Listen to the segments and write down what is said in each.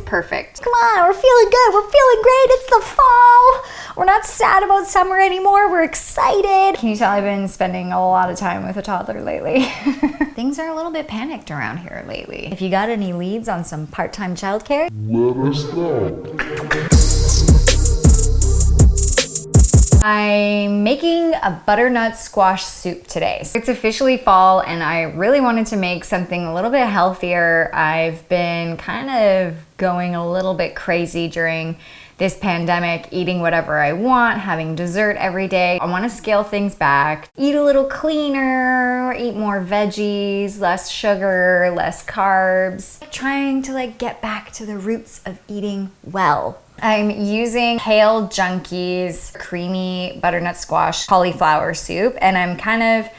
perfect. Come on, we're feeling good, we're feeling great, it's the fall. We're not sad about summer anymore, we're excited. Can you tell I've been spending a lot of time with a toddler lately? Things are a little bit panicked around here lately. If you got any leads on some part-time childcare, let us know. I'm making a butternut squash soup today. It's officially fall and I really wanted to make something a little bit healthier. I've been kind of going a little bit crazy during this pandemic, eating whatever I want, having dessert every day. I want to scale things back, eat a little cleaner, eat more veggies, less sugar, less carbs. Trying to get back to the roots of eating well. I'm using Kale Junkies creamy butternut squash cauliflower soup, and I'm kind of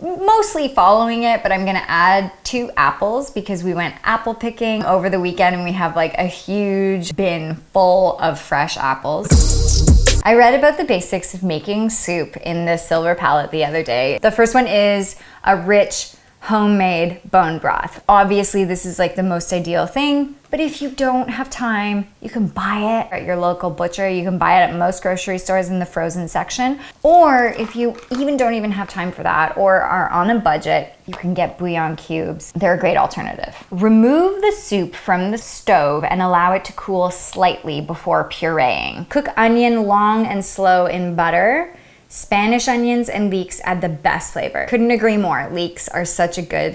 mostly following it, but I'm gonna add 2 apples because we went apple picking over the weekend and we have a huge bin full of fresh apples. I read about the basics of making soup in the silver palette the other day. The first one is a rich homemade bone broth. Obviously this is the most ideal thing, but if you don't have time, you can buy it at your local butcher. You can buy it at most grocery stores in the frozen section. Or if you don't even have time for that or are on a budget, you can get bouillon cubes. They're a great alternative. Remove the soup from the stove and allow it to cool slightly before pureeing. Cook onion long and slow in butter. Spanish onions and leeks add the best flavor. Couldn't agree more. Leeks are such a good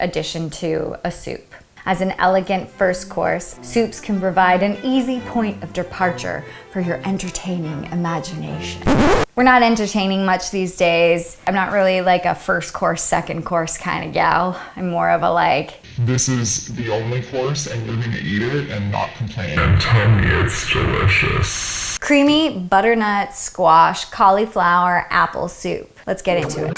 addition to a soup. As an elegant first course, soups can provide an easy point of departure for your entertaining imagination. We're not entertaining much these days. I'm not really a first course, second course kind of gal. I'm more of a this is the only course and you're gonna eat it and not complain. And tell me it's delicious. Creamy butternut squash cauliflower apple soup. Let's get into it.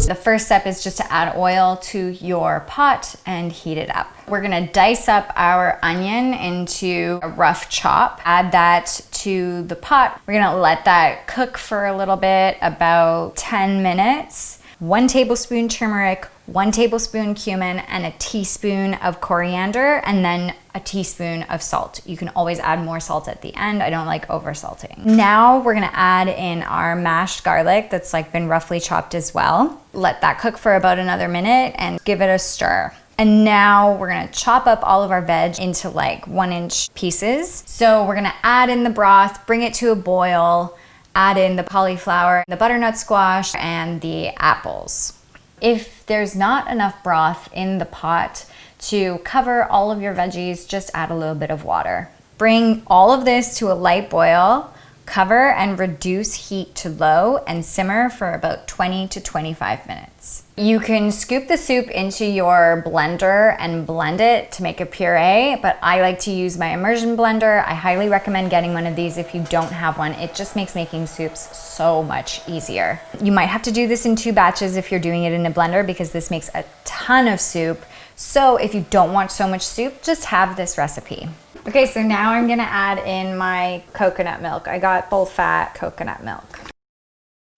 The first step is just to add oil to your pot and heat it up. We're gonna dice up our onion into a rough chop. Add that to the pot. We're gonna let that cook for a little bit, about 10 minutes. 1 tablespoon turmeric, 1 tablespoon cumin, and a teaspoon of coriander, and then a teaspoon of salt. You can always add more salt at the end. I don't like over salting. Now we're gonna add in our mashed garlic that's been roughly chopped as well. Let that cook for about another minute and give it a stir. And now we're gonna chop up all of our veg into 1-inch pieces. So we're gonna add in the broth, bring it to a boil, add in the cauliflower, the butternut squash, and the apples. If there's not enough broth in the pot to cover all of your veggies, just add a little bit of water. Bring all of this to a light boil, cover and reduce heat to low, and simmer for about 20 to 25 minutes. You can scoop the soup into your blender and blend it to make a puree, but I like to use my immersion blender. I highly recommend getting one of these if you don't have one. It just makes making soups so much easier. You might have to do this in 2 batches if you're doing it in a blender because this makes a ton of soup. So if you don't want so much soup, just have this recipe. Okay, so now I'm gonna add in my coconut milk. I got full fat coconut milk.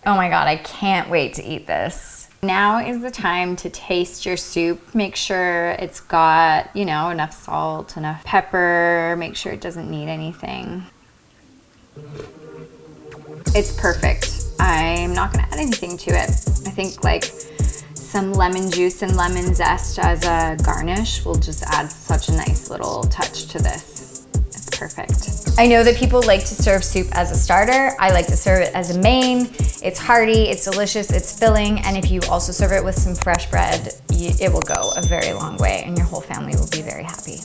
Oh my God, I can't wait to eat this. Now is the time to taste your soup. Make sure it's got, enough salt, enough pepper. Make sure it doesn't need anything. It's perfect. I'm not gonna add anything to it. I think some lemon juice and lemon zest as a garnish will just add such a nice little touch to this. It's perfect. I know that people like to serve soup as a starter. I like to serve it as a main. It's hearty, it's delicious, it's filling, and if you also serve it with some fresh bread, it will go a very long way and your whole family will be very happy.